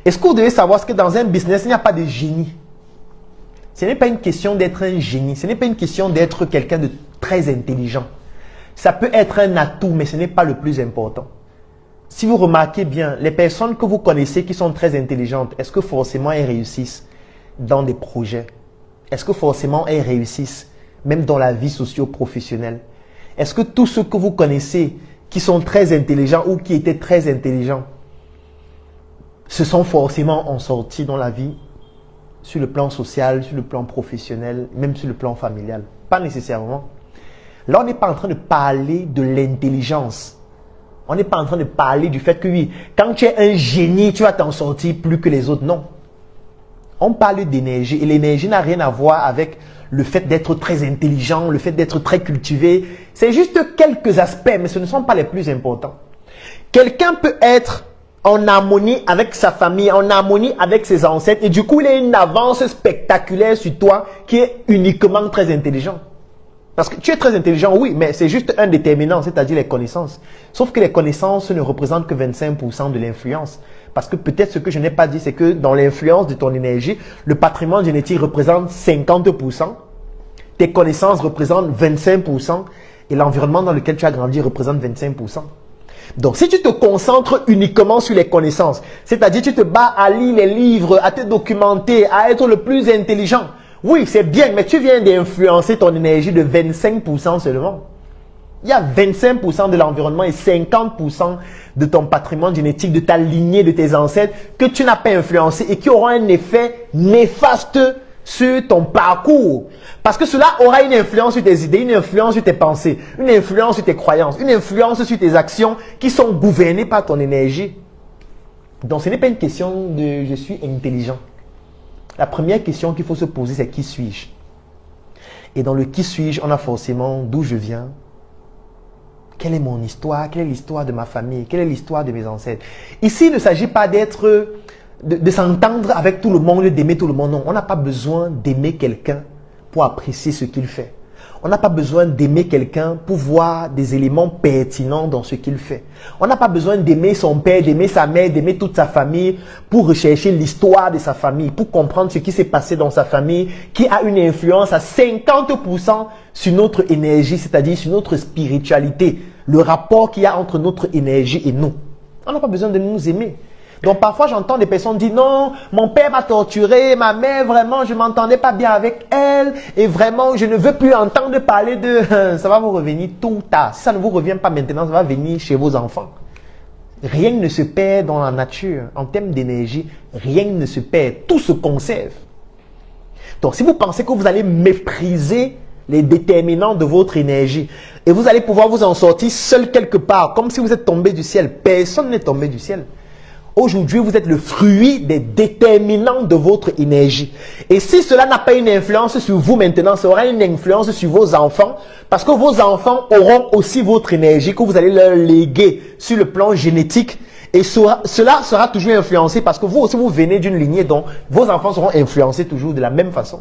Est-ce que vous devez savoir que dans un business, il n'y a pas de génie? Ce n'est pas une question d'être un génie. Ce n'est pas une question d'être quelqu'un de très intelligent. Ça peut être un atout, mais ce n'est pas le plus important. Si vous remarquez bien, les personnes que vous connaissez qui sont très intelligentes, est-ce que forcément elles réussissent dans des projets? Est-ce que forcément elles réussissent même dans la vie socio-professionnelle? Est-ce que tous ceux que vous connaissez qui sont très intelligents ou qui étaient très intelligents se sont forcément en sortis dans la vie sur le plan social, sur le plan professionnel, même sur le plan familial? Pas nécessairement. Là, on n'est pas en train de parler de l'intelligence. On n'est pas en train de parler du fait que oui, quand tu es un génie, tu vas t'en sortir plus que les autres. Non. On parle d'énergie et l'énergie n'a rien à voir avec le fait d'être très intelligent, le fait d'être très cultivé. C'est juste quelques aspects, mais ce ne sont pas les plus importants. Quelqu'un peut être en harmonie avec sa famille, en harmonie avec ses ancêtres et du coup, il a une avance spectaculaire sur toi qui est uniquement très intelligent. Parce que tu es très intelligent, oui, mais c'est juste un déterminant, c'est-à-dire les connaissances. Sauf que les connaissances ne représentent que 25% de l'influence. Parce que peut-être ce que je n'ai pas dit, c'est que dans l'influence de ton énergie, le patrimoine génétique représente 50%, tes connaissances représentent 25% et l'environnement dans lequel tu as grandi représente 25%. Donc, si tu te concentres uniquement sur les connaissances, c'est-à-dire tu te bats à lire les livres, à te documenter, à être le plus intelligent, oui, c'est bien, mais tu viens d'influencer ton énergie de 25% seulement. Il y a 25% de l'environnement et 50% de ton patrimoine génétique, de ta lignée, de tes ancêtres que tu n'as pas influencé et qui auront un effet néfaste sur ton parcours. Parce que cela aura une influence sur tes idées, une influence sur tes pensées, une influence sur tes croyances, une influence sur tes actions qui sont gouvernées par ton énergie. Donc ce n'est pas une question de « je suis intelligent ». La première question qu'il faut se poser, c'est qui suis-je? Et dans le qui suis-je, on a forcément d'où je viens, quelle est mon histoire, quelle est l'histoire de ma famille, quelle est l'histoire de mes ancêtres. Ici, il ne s'agit pas de s'entendre avec tout le monde, d'aimer tout le monde. Non, on n'a pas besoin d'aimer quelqu'un pour apprécier ce qu'il fait. On n'a pas besoin d'aimer quelqu'un pour voir des éléments pertinents dans ce qu'il fait. On n'a pas besoin d'aimer son père, d'aimer sa mère, d'aimer toute sa famille pour rechercher l'histoire de sa famille, pour comprendre ce qui s'est passé dans sa famille, qui a une influence à 50% sur notre énergie, c'est-à-dire sur notre spiritualité, le rapport qu'il y a entre notre énergie et nous. On n'a pas besoin de nous aimer. Donc parfois j'entends des personnes dire non, mon père m'a torturé, ma mère vraiment je m'entendais pas bien avec elle et vraiment je ne veux plus entendre parler de... Ça va vous revenir tôt ou tard. Si ça ne vous revient pas maintenant, ça va venir chez vos enfants. Rien ne se perd dans la nature. En termes d'énergie, rien ne se perd. Tout se conserve. Donc si vous pensez que vous allez mépriser les déterminants de votre énergie et vous allez pouvoir vous en sortir seul quelque part, comme si vous êtes tombé du ciel. Personne n'est tombé du ciel. Aujourd'hui, vous êtes le fruit des déterminants de votre énergie. Et si cela n'a pas une influence sur vous maintenant, ça aura une influence sur vos enfants, parce que vos enfants auront aussi votre énergie que vous allez leur léguer sur le plan génétique. Et cela sera toujours influencé parce que vous aussi, vous venez d'une lignée dont vos enfants seront influencés toujours de la même façon.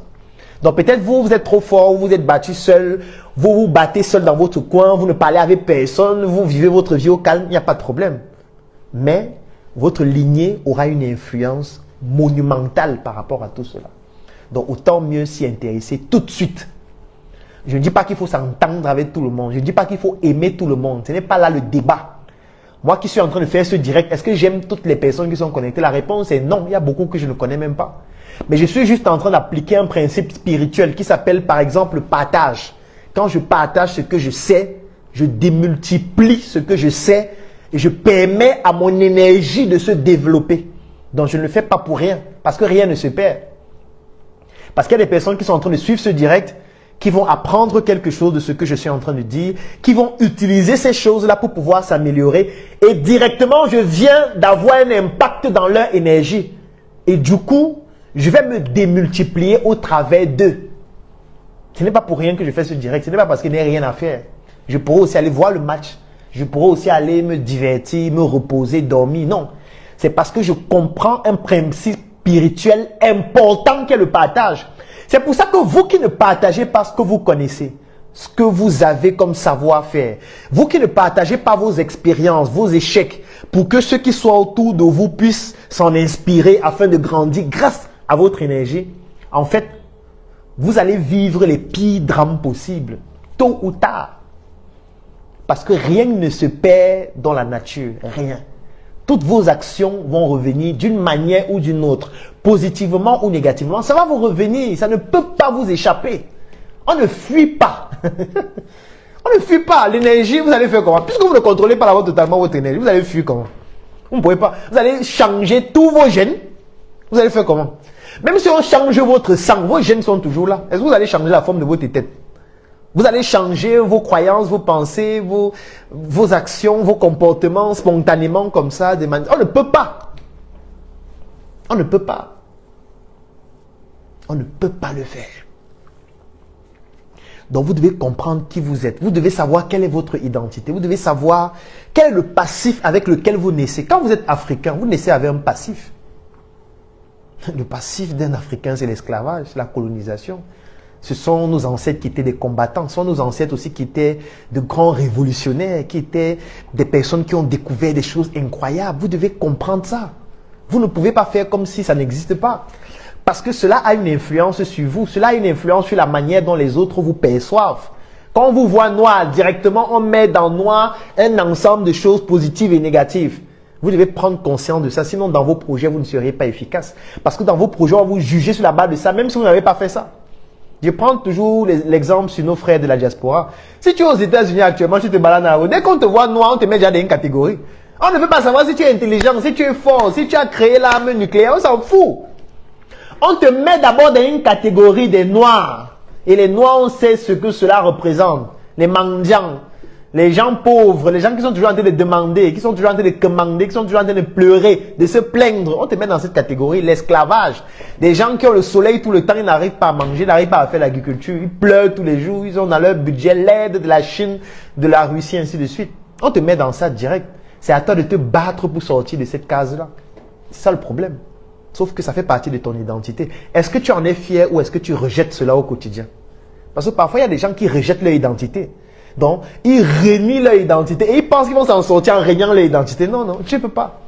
Donc peut-être vous êtes trop fort, vous êtes battu seul, vous vous battez seul dans votre coin, vous ne parlez avec personne, vous vivez votre vie au calme, il n'y a pas de problème. Mais votre lignée aura une influence monumentale par rapport à tout cela. Donc autant mieux s'y intéresser tout de suite. Je ne dis pas qu'il faut s'entendre avec tout le monde. Je ne dis pas qu'il faut aimer tout le monde. Ce n'est pas là le débat. Moi qui suis en train de faire ce direct, est-ce que j'aime toutes les personnes qui sont connectées? La réponse est non. Il y a beaucoup que je ne connais même pas. Mais je suis juste en train d'appliquer un principe spirituel qui s'appelle par exemple le partage. Quand je partage ce que je sais, je démultiplie ce que je sais et je permets à mon énergie de se développer. Donc je ne le fais pas pour rien, parce que rien ne se perd. Parce qu'il y a des personnes qui sont en train de suivre ce direct, qui vont apprendre quelque chose de ce que je suis en train de dire, qui vont utiliser ces choses-là pour pouvoir s'améliorer. Et directement, je viens d'avoir un impact dans leur énergie. Et du coup, je vais me démultiplier au travers d'eux. Ce n'est pas pour rien que je fais ce direct. Ce n'est pas parce qu'il n'y a rien à faire. Je pourrais aussi aller voir le match. Je pourrais aussi aller me divertir, me reposer, dormir. Non. C'est parce que je comprends un principe spirituel important qu'est le partage. C'est pour ça que vous qui ne partagez pas ce que vous connaissez, ce que vous avez comme savoir-faire. Vous qui ne partagez pas vos expériences, vos échecs, pour que ceux qui sont autour de vous puissent s'en inspirer afin de grandir grâce à votre énergie, en fait, vous allez vivre les pires drames possibles, tôt ou tard. Parce que rien ne se perd dans la nature, rien. Toutes vos actions vont revenir d'une manière ou d'une autre, positivement ou négativement. Ça va vous revenir, ça ne peut pas vous échapper. On ne fuit pas. On ne fuit pas. L'énergie, vous allez faire comment? Puisque vous ne contrôlez pas totalement votre énergie, vous allez fuir comment? Vous ne pouvez pas. Vous allez changer tous vos gènes. Vous allez faire comment? Même si on change votre sang, vos gènes sont toujours là. Est-ce que vous allez changer la forme de votre tête? Vous allez changer vos croyances, vos pensées, vos actions, vos comportements spontanément comme ça. On ne peut pas. On ne peut pas. On ne peut pas le faire. Donc vous devez comprendre qui vous êtes. Vous devez savoir quelle est votre identité. Vous devez savoir quel est le passif avec lequel vous naissez. Quand vous êtes africain, vous naissez avec un passif. Le passif d'un Africain, c'est l'esclavage, la colonisation. Ce sont nos ancêtres qui étaient des combattants. Ce sont nos ancêtres aussi qui étaient de grands révolutionnaires, qui étaient des personnes qui ont découvert des choses incroyables. Vous devez comprendre ça. Vous ne pouvez pas faire comme si ça n'existe pas. Parce que cela a une influence sur vous. Cela a une influence sur la manière dont les autres vous perçoivent. Quand on vous voit noir, directement, on met dans noir un ensemble de choses positives et négatives. Vous devez prendre conscience de ça. Sinon, dans vos projets, vous ne serez pas efficace. Parce que dans vos projets, on va vous juger sur la base de ça, même si vous n'avez pas fait ça. Je prends toujours l'exemple sur nos frères de la diaspora. Si tu es aux États-Unis actuellement, tu te balades à la rue. Dès qu'on te voit noir, on te met déjà dans une catégorie. On ne veut pas savoir si tu es intelligent, si tu es fort, si tu as créé l'arme nucléaire. On s'en fout. On te met d'abord dans une catégorie des noirs. Et les noirs, on sait ce que cela représente. Les mendiants, les gens pauvres, les gens qui sont toujours en train de demander, qui sont toujours en train de commander, qui sont toujours en train de pleurer, de se plaindre. On te met dans cette catégorie, l'esclavage. Des gens qui ont le soleil tout le temps, ils n'arrivent pas à manger, ils n'arrivent pas à faire l'agriculture, ils pleurent tous les jours, ils ont dans leur budget l'aide de la Chine, de la Russie, ainsi de suite. On te met dans ça direct. C'est à toi de te battre pour sortir de cette case-là. C'est ça le problème. Sauf que ça fait partie de ton identité. Est-ce que tu en es fier ou est-ce que tu rejettes cela au quotidien? Parce que parfois, il y a des gens qui rejettent leur identité. Donc, ils renient leur identité et ils pensent qu'ils vont s'en sortir en régnant leur identité. Non, non, tu ne peux pas.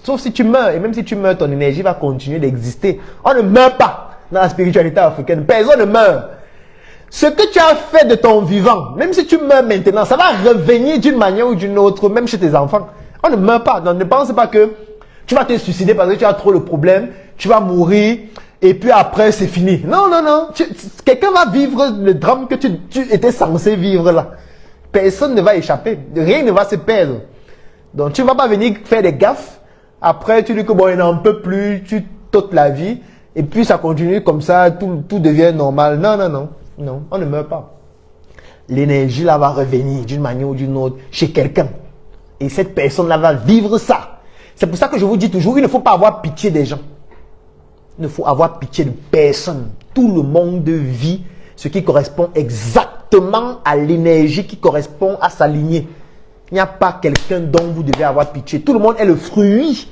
Sauf si tu meurs. Et même si tu meurs, ton énergie va continuer d'exister. On ne meurt pas dans la spiritualité africaine. Personne ne meurt. Ce que tu as fait de ton vivant, même si tu meurs maintenant, ça va revenir d'une manière ou d'une autre, même chez tes enfants. On ne meurt pas. Donc, ne pense pas que tu vas te suicider parce que tu as trop de problèmes, tu vas mourir et puis après c'est fini. Non, non, non. Quelqu'un va vivre le drame que tu étais censé vivre là. Personne ne va échapper. Rien ne va se perdre. Donc tu ne vas pas venir faire des gaffes. Après tu dis que bon, il n'en peut plus, tu toute la vie et puis ça continue comme ça, tout devient normal. Non, non, non. Non, on ne meurt pas. L'énergie là va revenir d'une manière ou d'une autre chez quelqu'un. Et cette personne là va vivre ça. C'est pour ça que je vous dis toujours, il ne faut pas avoir pitié des gens. Il ne faut avoir pitié de personne. Tout le monde vit ce qui correspond exactement à l'énergie qui correspond à sa lignée. Il n'y a pas quelqu'un dont vous devez avoir pitié. Tout le monde est le fruit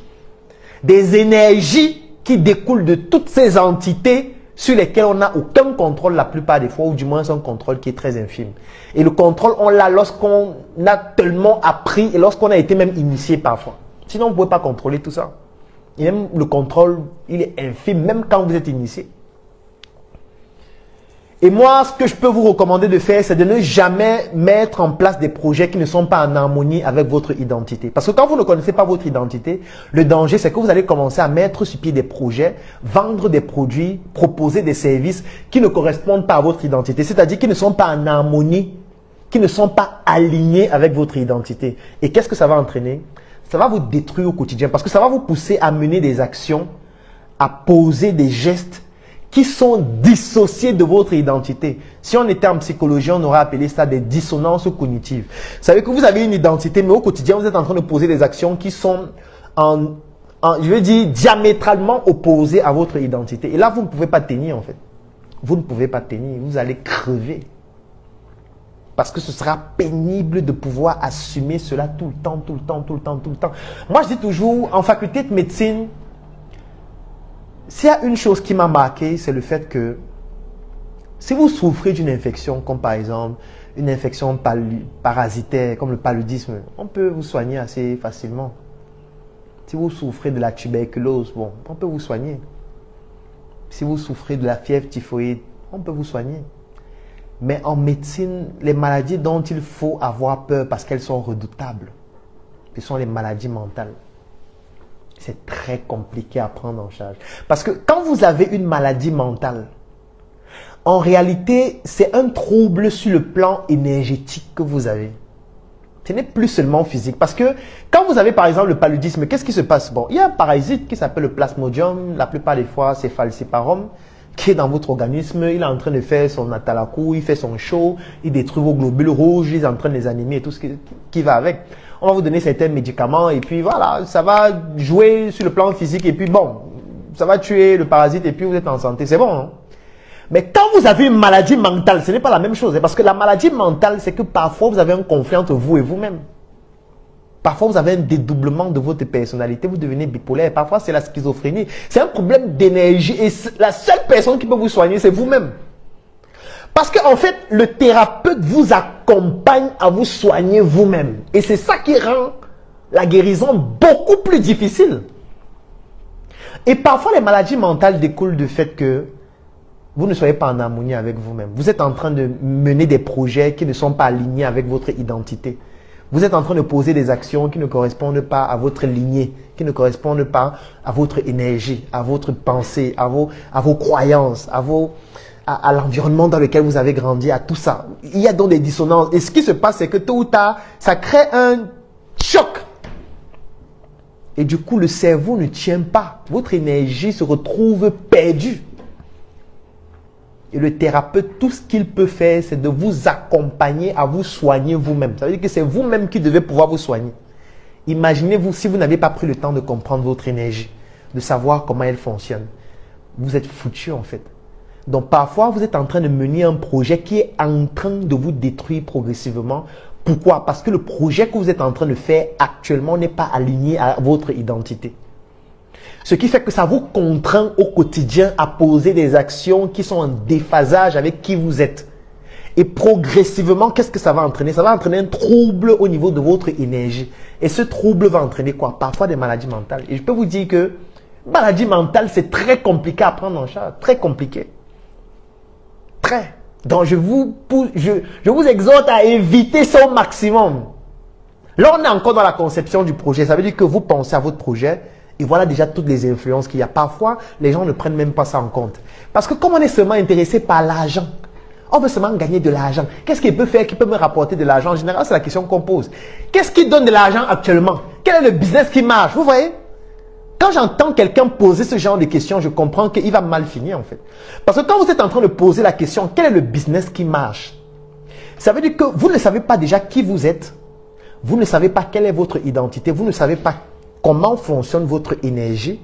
des énergies qui découlent de toutes ces entités sur lesquelles on n'a aucun contrôle la plupart des fois, ou du moins un contrôle qui est très infime. Et le contrôle, on l'a lorsqu'on a tellement appris et lorsqu'on a été même initié parfois. Sinon, vous ne pouvez pas contrôler tout ça. Et même le contrôle, il est infime, même quand vous êtes initié. Et moi, ce que je peux vous recommander de faire, c'est de ne jamais mettre en place des projets qui ne sont pas en harmonie avec votre identité. Parce que quand vous ne connaissez pas votre identité, le danger, c'est que vous allez commencer à mettre sur pied des projets, vendre des produits, proposer des services qui ne correspondent pas à votre identité. C'est-à-dire qui ne sont pas en harmonie, qui ne sont pas alignés avec votre identité. Et qu'est-ce que ça va entraîner? Ça va vous détruire au quotidien parce que ça va vous pousser à mener des actions, à poser des gestes qui sont dissociés de votre identité. Si on était en psychologie, on aurait appelé ça des dissonances cognitives. Vous savez que vous avez une identité, mais au quotidien, vous êtes en train de poser des actions qui sont, je veux dire, diamétralement opposées à votre identité. Et là, vous ne pouvez pas tenir en fait. Vous ne pouvez pas tenir, vous allez crever. Parce que ce sera pénible de pouvoir assumer cela tout le temps, tout le temps, tout le temps, tout le temps. Moi, je dis toujours, en faculté de médecine, s'il y a une chose qui m'a marqué, c'est le fait que Si vous souffrez d'une infection, comme par exemple une infection parasitaire, comme le paludisme, on peut vous soigner assez facilement. Si vous souffrez de la tuberculose, bon, on peut vous soigner. Si vous souffrez de la fièvre typhoïde, on peut vous soigner. Mais en médecine, les maladies dont il faut avoir peur parce qu'elles sont redoutables, ce sont les maladies mentales. C'est très compliqué à prendre en charge. Parce que quand vous avez une maladie mentale, en réalité, c'est un trouble sur le plan énergétique que vous avez. Ce n'est plus seulement physique. Parce que quand vous avez par exemple le paludisme, qu'est-ce qui se passe? Bon, il y a un parasite qui s'appelle le plasmodium. La plupart des fois, c'est falciparum, qui est dans votre organisme. Il est en train de faire son atalakou, il fait son show, il détruit vos globules rouges, il est en train de les animer et tout ce qui va avec. On va vous donner certains médicaments et puis voilà, ça va jouer sur le plan physique et puis bon, ça va tuer le parasite et puis vous êtes en santé. C'est bon, hein? Mais quand vous avez une maladie mentale, ce n'est pas la même chose. Parce que la maladie mentale, c'est que parfois vous avez un conflit entre vous et vous-même. Parfois vous avez un dédoublement de votre personnalité, vous devenez bipolaire. Parfois c'est la schizophrénie. C'est un problème d'énergie et la seule personne qui peut vous soigner, c'est vous-même. Parce qu'en fait, le thérapeute vous accompagne à vous soigner vous-même. Et c'est ça qui rend la guérison beaucoup plus difficile. Et parfois les maladies mentales découlent du fait que vous ne soyez pas en harmonie avec vous-même. Vous êtes en train de mener des projets qui ne sont pas alignés avec votre identité. Vous êtes en train de poser des actions qui ne correspondent pas à votre lignée, qui ne correspondent pas à votre énergie, à votre pensée, à vos croyances, à l'environnement dans lequel vous avez grandi, à tout ça. Il y a donc des dissonances. Et ce qui se passe, c'est que tôt ou tard, ça crée un choc. Et du coup, le cerveau ne tient pas. Votre énergie se retrouve perdue. Et le thérapeute, tout ce qu'il peut faire, c'est de vous accompagner à vous soigner vous-même. Ça veut dire que c'est vous-même qui devez pouvoir vous soigner. Imaginez-vous si vous n'avez pas pris le temps de comprendre votre énergie, de savoir comment elle fonctionne. Vous êtes foutu en fait. Donc parfois, vous êtes en train de mener un projet qui est en train de vous détruire progressivement. Pourquoi? Parce que le projet que vous êtes en train de faire actuellement n'est pas aligné à votre identité. Ce qui fait que ça vous contraint au quotidien à poser des actions qui sont en déphasage avec qui vous êtes. Et progressivement, qu'est-ce que ça va entraîner? Ça va entraîner un trouble au niveau de votre énergie. Et ce trouble va entraîner quoi? Parfois des maladies mentales. Et je peux vous dire que maladie mentale, c'est très compliqué à prendre en charge. Très compliqué. Très. Donc je vous exhorte à éviter ça au maximum. Là, on est encore dans la conception du projet. Ça veut dire que vous pensez à votre projet. Et voilà déjà toutes les influences qu'il y a. Parfois, les gens ne prennent même pas ça en compte. Parce que comme on est seulement intéressé par l'argent, on veut seulement gagner de l'argent. Qu'est-ce qu'il peut faire qui peut me rapporter de l'argent? En général, c'est la question qu'on pose. Qu'est-ce qui donne de l'argent actuellement? Quel est le business qui marche? Vous voyez? Quand j'entends quelqu'un poser ce genre de questions, je comprends qu'il va mal finir en fait. Parce que quand vous êtes en train de poser la question, quel est le business qui marche? Ça veut dire que vous ne savez pas déjà qui vous êtes. Vous ne savez pas quelle est votre identité. Vous ne savez pas comment fonctionne votre énergie.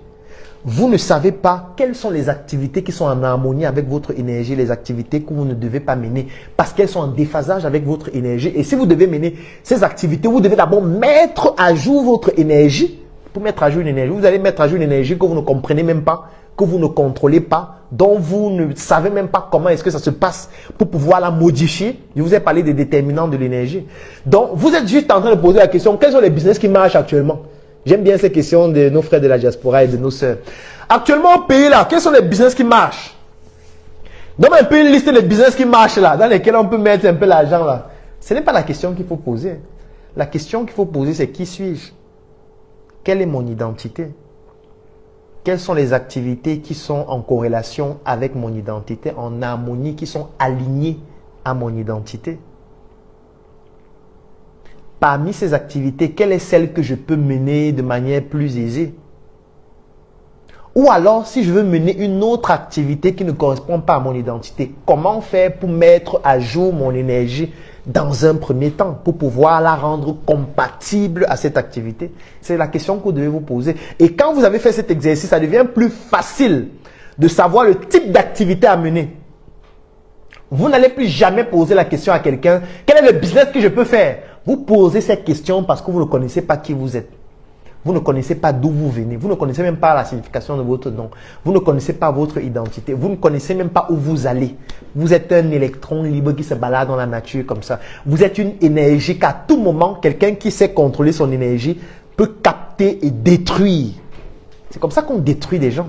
Vous ne savez pas quelles sont les activités qui sont en harmonie avec votre énergie, les activités que vous ne devez pas mener parce qu'elles sont en déphasage avec votre énergie. Et si vous devez mener ces activités, vous devez d'abord mettre à jour votre énergie. Pour mettre à jour une énergie, vous allez mettre à jour une énergie que vous ne comprenez même pas, que vous ne contrôlez pas, dont vous ne savez même pas comment est-ce que ça se passe pour pouvoir la modifier. Je vous ai parlé des déterminants de l'énergie. Donc, vous êtes juste en train de poser la question, quels sont les business qui marchent actuellement? J'aime bien ces questions de nos frères de la diaspora et de nos sœurs. Actuellement au pays là, quels sont les business qui marchent? Donne un peu une liste des business qui marchent là, dans lesquels on peut mettre un peu l'argent là. Ce n'est pas la question qu'il faut poser. La question qu'il faut poser, c'est qui suis-je? Quelle est mon identité? Quelles sont les activités qui sont en corrélation avec mon identité, en harmonie, qui sont alignées à mon identité? Parmi ces activités, quelle est celle que je peux mener de manière plus aisée? Ou alors, si je veux mener une autre activité qui ne correspond pas à mon identité, comment faire pour mettre à jour mon énergie dans un premier temps, pour pouvoir la rendre compatible à cette activité? C'est la question que vous devez vous poser. Et quand vous avez fait cet exercice, ça devient plus facile de savoir le type d'activité à mener. Vous n'allez plus jamais poser la question à quelqu'un, quel est le business que je peux faire? Vous posez cette question parce que vous ne connaissez pas qui vous êtes. Vous ne connaissez pas d'où vous venez. Vous ne connaissez même pas la signification de votre nom. Vous ne connaissez pas votre identité. Vous ne connaissez même pas où vous allez. Vous êtes un électron libre qui se balade dans la nature comme ça. Vous êtes une énergie qu'à tout moment, quelqu'un qui sait contrôler son énergie peut capter et détruire. C'est comme ça qu'on détruit des gens.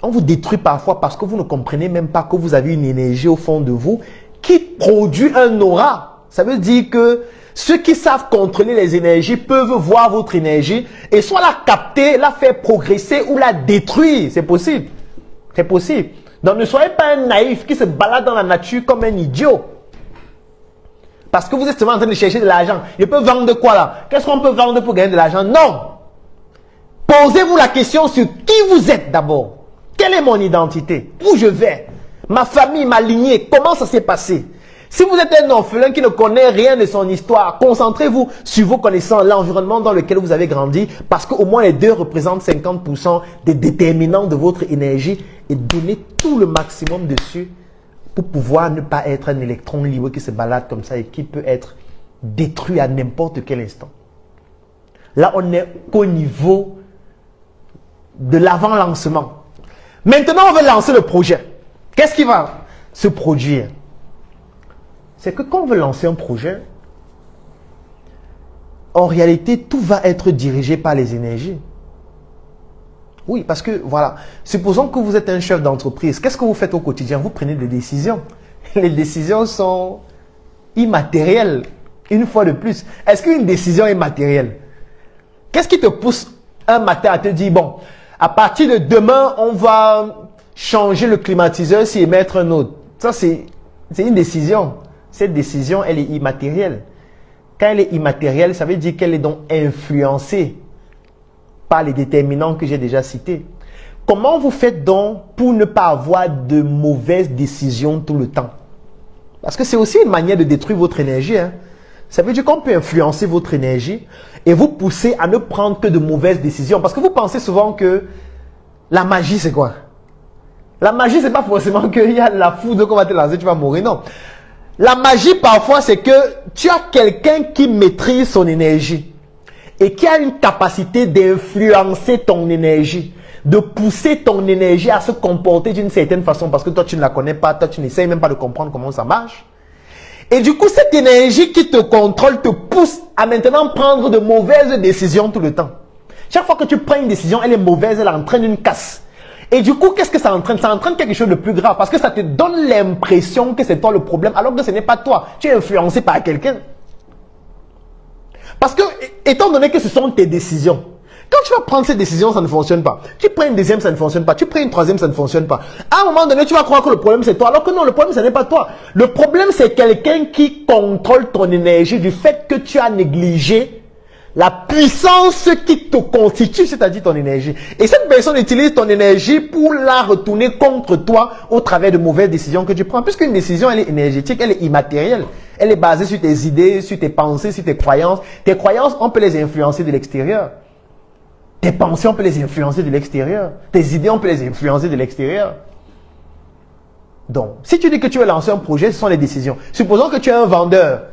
On vous détruit parfois parce que vous ne comprenez même pas que vous avez une énergie au fond de vous qui produit un aura. Ça veut dire que ceux qui savent contrôler les énergies peuvent voir votre énergie et soit la capter, la faire progresser ou la détruire. C'est possible. C'est possible. Donc ne soyez pas un naïf qui se balade dans la nature comme un idiot. Parce que vous êtes seulement en train de chercher de l'argent. Je peux vendre de quoi là? Qu'est-ce qu'on peut vendre pour gagner de l'argent? Non. Posez-vous la question sur qui vous êtes d'abord. Quelle est mon identité? Où je vais? Ma famille, ma lignée, comment ça s'est passé? Si vous êtes un orphelin qui ne connaît rien de son histoire, concentrez-vous sur vos connaissances, l'environnement dans lequel vous avez grandi, parce qu'au moins les deux représentent 50% des déterminants de votre énergie et donnez tout le maximum dessus pour pouvoir ne pas être un électron libre qui se balade comme ça et qui peut être détruit à n'importe quel instant. Là, on n'est qu'au niveau de l'avant-lancement. Maintenant, on veut lancer le projet. Qu'est-ce qui va se produire? C'est que quand on veut lancer un projet, en réalité, tout va être dirigé par les énergies. Oui, parce que, voilà, supposons que vous êtes un chef d'entreprise. Qu'est-ce que vous faites au quotidien? Vous prenez des décisions. Les décisions sont immatérielles, une fois de plus. Est-ce qu'une décision est matérielle? Qu'est-ce qui te pousse un matin à te dire, bon, à partir de demain, on va changer le climatiseur et mettre un autre? Ça, c'est une décision. Cette décision, elle est immatérielle. Quand elle est immatérielle, ça veut dire qu'elle est donc influencée par les déterminants que j'ai déjà cités. Comment vous faites donc pour ne pas avoir de mauvaises décisions tout le temps? Parce que c'est aussi une manière de détruire votre énergie. Hein. Ça veut dire qu'on peut influencer votre énergie et vous pousser à ne prendre que de mauvaises décisions. Parce que vous pensez souvent que la magie, c'est quoi? La magie, c'est pas forcément qu'il y a la foudre qu'on va te lancer, tu vas mourir. Non. La magie, parfois, c'est que tu as quelqu'un qui maîtrise son énergie et qui a une capacité d'influencer ton énergie, de pousser ton énergie à se comporter d'une certaine façon parce que toi, tu ne la connais pas, toi, tu n'essayes même pas de comprendre comment ça marche. Et du coup, cette énergie qui te contrôle te pousse à maintenant prendre de mauvaises décisions tout le temps. Chaque fois que tu prends une décision, elle est mauvaise, elle entraîne une casse. Et du coup, qu'est-ce que ça entraîne? Ça entraîne quelque chose de plus grave parce que ça te donne l'impression que c'est toi le problème alors que ce n'est pas toi. Tu es influencé par quelqu'un. Parce que, étant donné que ce sont tes décisions, quand tu vas prendre ces décisions, ça ne fonctionne pas. Tu prends une deuxième, ça ne fonctionne pas. Tu prends une troisième, ça ne fonctionne pas. À un moment donné, tu vas croire que le problème c'est toi alors que non, le problème ce n'est pas toi. Le problème c'est quelqu'un qui contrôle ton énergie du fait que tu as négligé la puissance qui te constitue, c'est-à-dire ton énergie. Et cette personne utilise ton énergie pour la retourner contre toi au travers de mauvaises décisions que tu prends. Puisqu'une décision, elle est énergétique, elle est immatérielle. Elle est basée sur tes idées, sur tes pensées, sur tes croyances. Tes croyances, on peut les influencer de l'extérieur. Tes pensées, on peut les influencer de l'extérieur. Tes idées, on peut les influencer de l'extérieur. Donc, si tu dis que tu veux lancer un projet, ce sont les décisions. Supposons que tu es un vendeur.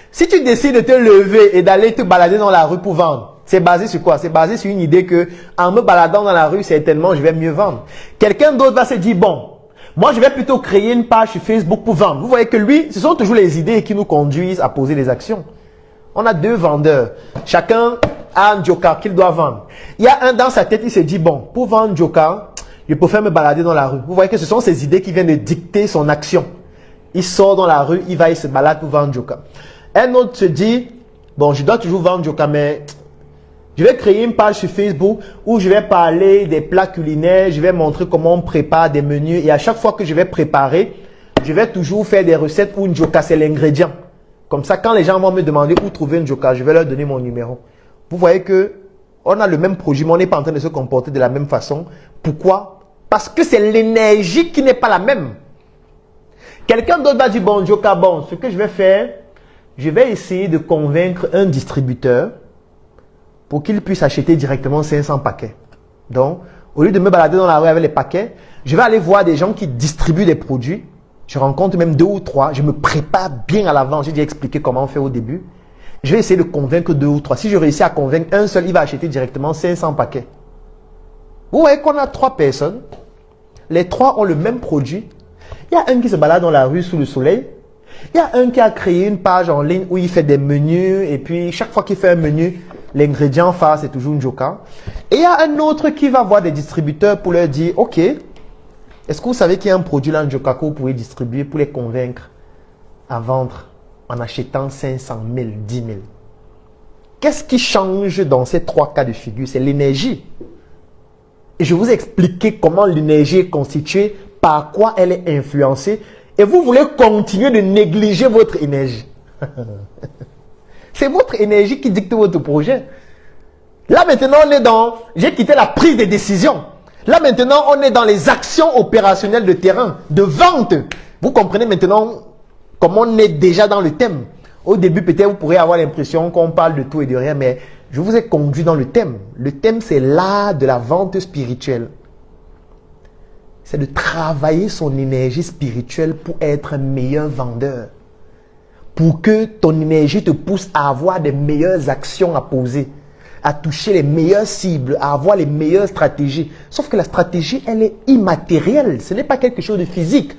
Si tu décides de te lever et d'aller te balader dans la rue pour vendre, c'est basé sur quoi? C'est basé sur une idée que en me baladant dans la rue, certainement, je vais mieux vendre. Quelqu'un d'autre va se dire, bon, moi, je vais plutôt créer une page sur Facebook pour vendre. Vous voyez que lui, ce sont toujours les idées qui nous conduisent à poser des actions. On a deux vendeurs. Chacun a un joker qu'il doit vendre. Il y a un dans sa tête, il se dit, bon, pour vendre joker, je préfère me balader dans la rue. Vous voyez que ce sont ces idées qui viennent de dicter son action. Il sort dans la rue, il se balade pour vendre joker. Un autre se dit, bon, je dois toujours vendre joker, mais je vais créer une page sur Facebook où je vais parler des plats culinaires, je vais montrer comment on prépare des menus et à chaque fois que je vais préparer, je vais toujours faire des recettes où une joker, c'est l'ingrédient. Comme ça, quand les gens vont me demander où trouver une joker, je vais leur donner mon numéro. Vous voyez que on a le même produit, mais on n'est pas en train de se comporter de la même façon. Pourquoi? Parce que c'est l'énergie qui n'est pas la même. Quelqu'un d'autre va dire, bon, joker, bon, ce que je vais faire, je vais essayer de convaincre un distributeur pour qu'il puisse acheter directement 500 paquets. Donc, au lieu de me balader dans la rue avec les paquets, je vais aller voir des gens qui distribuent des produits. Je rencontre même 2 ou 3. Je me prépare bien à l'avance. J'ai déjà expliqué comment on fait au début. Je vais essayer de convaincre 2 ou 3. Si je réussis à convaincre un seul, il va acheter directement 500 paquets. Vous voyez qu'on a 3 personnes. Les 3 ont le même produit. Il y a un qui se balade dans la rue sous le soleil. Il y a un qui a créé une page en ligne où il fait des menus. Et puis, chaque fois qu'il fait un menu, l'ingrédient phare, c'est toujours une Njoka. Et il y a un autre qui va voir des distributeurs pour leur dire, OK, est-ce que vous savez qu'il y a un produit là, Njoka, que vous pouvez distribuer pour les convaincre à vendre en achetant 500 000, 10 000. Qu'est-ce qui change dans ces 3 cas de figure? C'est l'énergie. Et je vous ai expliqué comment l'énergie est constituée, par quoi elle est influencée. Et vous voulez continuer de négliger votre énergie. C'est votre énergie qui dicte votre projet. Là maintenant, on est dans... J'ai quitté la prise de décision. Là maintenant, on est dans les actions opérationnelles de terrain, de vente. Vous comprenez maintenant comment on est déjà dans le thème. Au début, peut-être vous pourrez avoir l'impression qu'on parle de tout et de rien, mais je vous ai conduit dans le thème. Le thème, c'est l'art de la vente spirituelle. C'est de travailler son énergie spirituelle pour être un meilleur vendeur. Pour que ton énergie te pousse à avoir des meilleures actions à poser, à toucher les meilleures cibles, à avoir les meilleures stratégies. Sauf que la stratégie, elle est immatérielle. Ce n'est pas quelque chose de physique.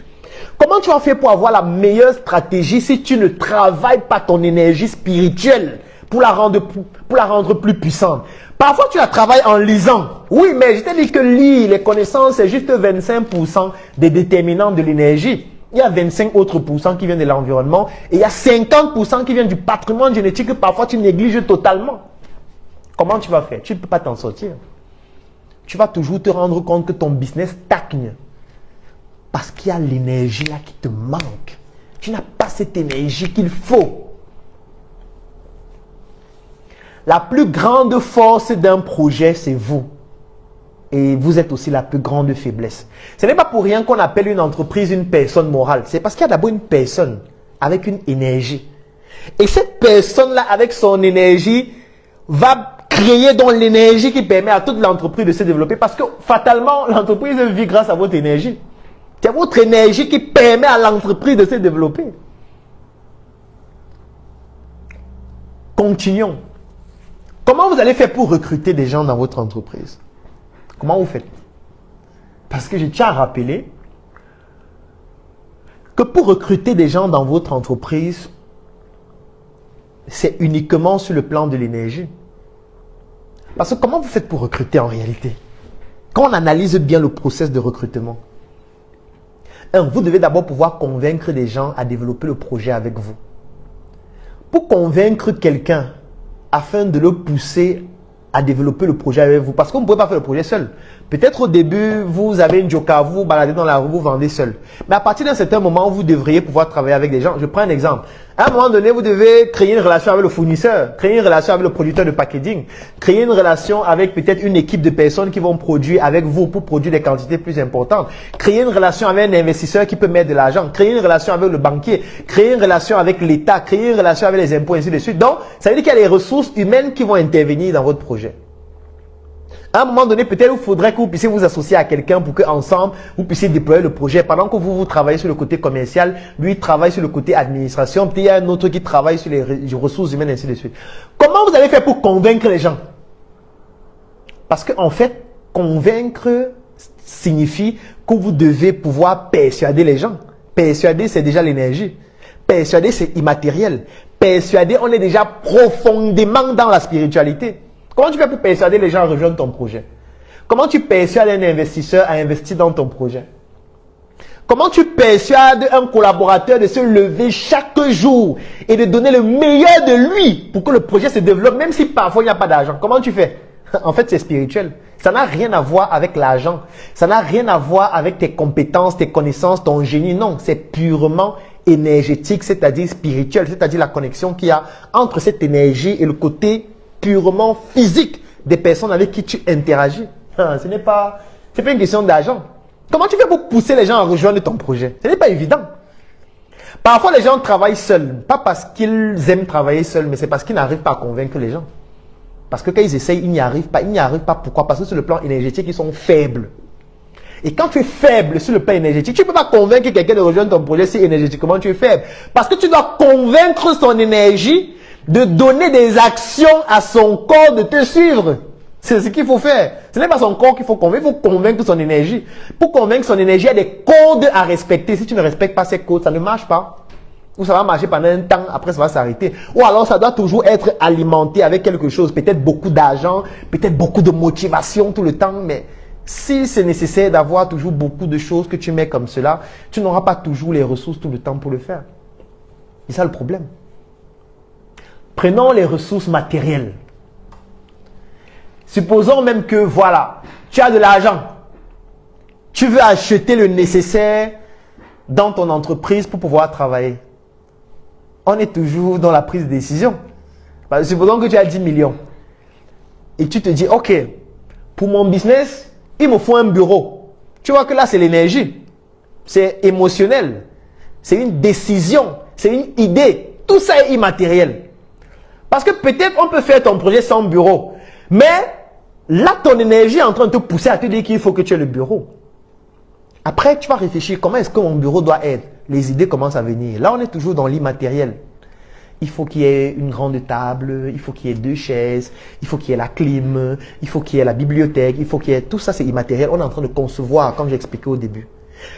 Comment tu vas faire pour avoir la meilleure stratégie si tu ne travailles pas ton énergie spirituelle pour la rendre plus puissante? Parfois, tu la travailles en lisant. Oui, mais je t'ai dit que lire les connaissances, c'est juste 25% des déterminants de l'énergie. Il y a 25 autres pourcents qui viennent de l'environnement et il y a 50% qui viennent du patrimoine génétique que parfois tu négliges totalement. Comment tu vas faire? Tu ne peux pas t'en sortir. Tu vas toujours te rendre compte que ton business stagne. Parce qu'il y a l'énergie là qui te manque. Tu n'as pas cette énergie qu'il faut. La plus grande force d'un projet, c'est vous. Et vous êtes aussi la plus grande faiblesse. Ce n'est pas pour rien qu'on appelle une entreprise une personne morale. C'est parce qu'il y a d'abord une personne avec une énergie. Et cette personne-là, avec son énergie, va créer donc l'énergie qui permet à toute l'entreprise de se développer. Parce que fatalement, l'entreprise vit grâce à votre énergie. C'est votre énergie qui permet à l'entreprise de se développer. Continuons. Comment vous allez faire pour recruter des gens dans votre entreprise? Comment vous faites? Parce que je tiens à rappeler que pour recruter des gens dans votre entreprise, c'est uniquement sur le plan de l'énergie. Parce que comment vous faites pour recruter en réalité? Quand on analyse bien le processus de recrutement, vous devez d'abord pouvoir convaincre des gens à développer le projet avec vous. Pour convaincre quelqu'un, afin de le pousser à développer le projet avec vous. Parce qu'on ne peut pas faire le projet seul. Peut-être au début, vous avez une Njoka, vous vous baladez dans la rue, vous vendez seul. Mais à partir d'un certain moment, vous devriez pouvoir travailler avec des gens. Je prends un exemple. À un moment donné, vous devez créer une relation avec le fournisseur, créer une relation avec le producteur de packaging, créer une relation avec peut-être une équipe de personnes qui vont produire avec vous pour produire des quantités plus importantes, créer une relation avec un investisseur qui peut mettre de l'argent, créer une relation avec le banquier, créer une relation avec l'État, créer une relation avec les impôts, ainsi de suite. Donc, ça veut dire qu'il y a les ressources humaines qui vont intervenir dans votre projet. À un moment donné, peut-être il faudrait que vous puissiez vous associer à quelqu'un pour qu'ensemble, vous puissiez déployer le projet. Pendant que vous travaillez sur le côté commercial, lui travaille sur le côté administration, peut-être il y a un autre qui travaille sur les ressources humaines, ainsi de suite. Comment vous allez faire pour convaincre les gens? Parce qu'en fait, convaincre signifie que vous devez pouvoir persuader les gens. Persuader, c'est déjà l'énergie. Persuader, c'est immatériel. Persuader, on est déjà profondément dans la spiritualité. Comment tu fais pour persuader les gens à rejoindre ton projet? Comment tu persuades un investisseur à investir dans ton projet? Comment tu persuades un collaborateur de se lever chaque jour et de donner le meilleur de lui pour que le projet se développe, même si parfois il n'y a pas d'argent? Comment tu fais? En fait, c'est spirituel. Ça n'a rien à voir avec l'argent. Ça n'a rien à voir avec tes compétences, tes connaissances, ton génie. Non, c'est purement énergétique, c'est-à-dire spirituel, c'est-à-dire la connexion qu'il y a entre cette énergie et le côté purement physique des personnes avec qui tu interagis. Ce n'est pas une question d'argent. Comment tu fais pour pousser les gens à rejoindre ton projet? Ce n'est pas évident. Parfois, les gens travaillent seuls. Pas parce qu'ils aiment travailler seuls, mais c'est parce qu'ils n'arrivent pas à convaincre les gens. Parce que quand ils essayent, ils n'y arrivent pas. Ils n'y arrivent pas. Pourquoi? Parce que sur le plan énergétique, ils sont faibles. Et quand tu es faible sur le plan énergétique, tu ne peux pas convaincre quelqu'un de rejoindre ton projet si énergétiquement tu es faible. Parce que tu dois convaincre son énergie de donner des actions à son corps de te suivre. C'est ce qu'il faut faire. Ce n'est pas son corps qu'il faut convaincre, il faut convaincre son énergie. Pour convaincre son énergie, il y a des codes à respecter. Si tu ne respectes pas ces codes, ça ne marche pas. Ou ça va marcher pendant un temps, après ça va s'arrêter. Ou alors ça doit toujours être alimenté avec quelque chose, peut-être beaucoup d'argent, peut-être beaucoup de motivation tout le temps, mais si c'est nécessaire d'avoir toujours beaucoup de choses que tu mets comme cela, tu n'auras pas toujours les ressources tout le temps pour le faire. C'est ça le problème. Prenons les ressources matérielles. Supposons même que, voilà, tu as de l'argent. Tu veux acheter le nécessaire dans ton entreprise pour pouvoir travailler. On est toujours dans la prise de décision. Supposons que tu as 10 millions. Et tu te dis, ok, pour mon business, il me faut un bureau. Tu vois que là, c'est l'énergie. C'est émotionnel. C'est une décision. C'est une idée. Tout ça est immatériel. Parce que peut-être on peut faire ton projet sans bureau. Mais là, ton énergie est en train de te pousser à te dire qu'il faut que tu aies le bureau. Après, tu vas réfléchir, comment est-ce que mon bureau doit être? Les idées commencent à venir. Là, on est toujours dans l'immatériel. Il faut qu'il y ait une grande table, il faut qu'il y ait 2 chaises, il faut qu'il y ait la clim, il faut qu'il y ait la bibliothèque, il faut qu'il y ait... Tout ça, c'est immatériel. On est en train de concevoir, comme j'ai expliqué au début.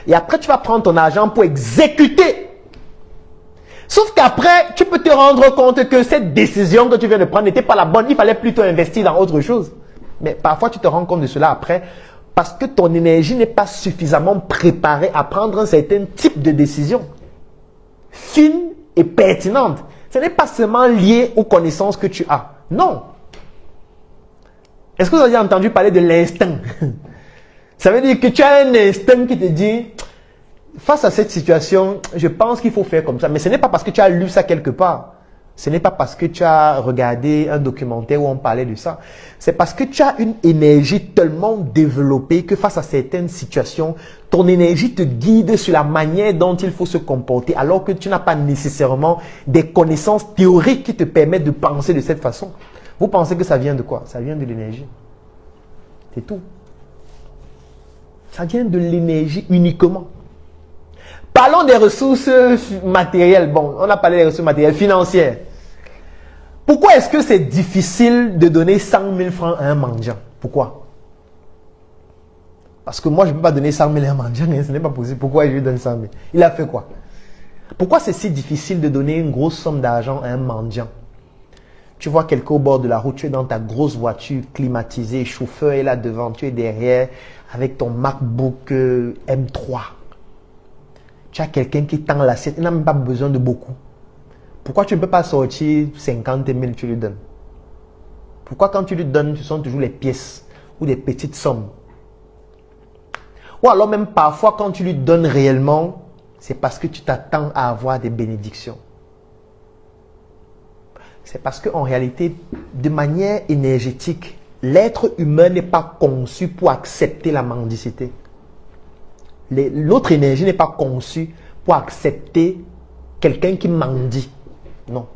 Et après, tu vas prendre ton argent pour exécuter. Sauf qu'après, tu peux te rendre compte que cette décision que tu viens de prendre n'était pas la bonne. Il fallait plutôt investir dans autre chose. Mais parfois, tu te rends compte de cela après parce que ton énergie n'est pas suffisamment préparée à prendre un certain type de décision fine et pertinente. Ce n'est pas seulement lié aux connaissances que tu as. Non. Est-ce que vous avez entendu parler de l'instinct? Ça veut dire que tu as un instinct qui te dit, face à cette situation, je pense qu'il faut faire comme ça. Mais ce n'est pas parce que tu as lu ça quelque part. Ce n'est pas parce que tu as regardé un documentaire où on parlait de ça. C'est parce que tu as une énergie tellement développée que face à certaines situations, ton énergie te guide sur la manière dont il faut se comporter alors que tu n'as pas nécessairement des connaissances théoriques qui te permettent de penser de cette façon. Vous pensez que ça vient de quoi? Ça vient de l'énergie. C'est tout. Ça vient de l'énergie uniquement. Parlons des ressources matérielles. Bon, on a parlé des ressources matérielles financières. Pourquoi est-ce que c'est difficile de donner 100 000 francs à un mendiant? Pourquoi? Parce que moi, je ne peux pas donner 100 000 à un mendiant. Ce n'est pas possible. Pourquoi je lui donne 100 000? Il a fait quoi? Pourquoi c'est si difficile de donner une grosse somme d'argent à un mendiant? Tu vois quelqu'un au bord de la route, tu es dans ta grosse voiture climatisée, chauffeur est là devant, tu es derrière avec ton MacBook M3. Tu as quelqu'un qui tend l'assiette, il n'a même pas besoin de beaucoup. Pourquoi tu ne peux pas sortir 50 000, tu lui donnes? Pourquoi quand tu lui donnes, ce sont toujours les pièces ou des petites sommes? Ou alors même parfois quand tu lui donnes réellement, c'est parce que tu t'attends à avoir des bénédictions. C'est parce qu'en réalité, de manière énergétique, l'être humain n'est pas conçu pour accepter la mendicité. L'autre énergie n'est pas conçue pour accepter quelqu'un qui mendie. Non.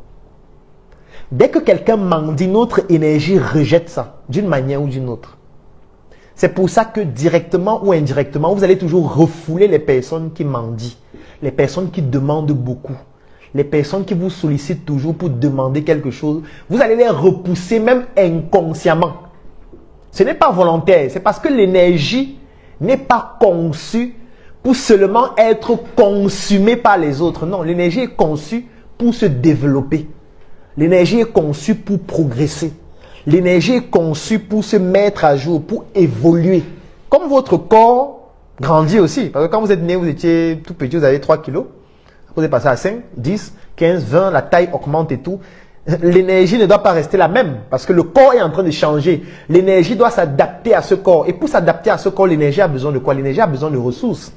Dès que quelqu'un mendie, notre énergie rejette ça, d'une manière ou d'une autre. C'est pour ça que directement ou indirectement, vous allez toujours refouler les personnes qui mendient, les personnes qui demandent beaucoup, les personnes qui vous sollicitent toujours pour demander quelque chose. Vous allez les repousser même inconsciemment. Ce n'est pas volontaire, c'est parce que l'énergie n'est pas conçue pour seulement être consumée par les autres. Non, l'énergie est conçue pour se développer. L'énergie est conçue pour progresser. L'énergie est conçue pour se mettre à jour, pour évoluer. Comme votre corps grandit aussi. Parce que quand vous êtes né, vous étiez tout petit, vous avez 3 kilos. Vous êtes passé à 5, 10, 15, 20, la taille augmente et tout. L'énergie ne doit pas rester la même parce que le corps est en train de changer. L'énergie doit s'adapter à ce corps. Et pour s'adapter à ce corps, l'énergie a besoin de quoi? L'énergie a besoin de ressources.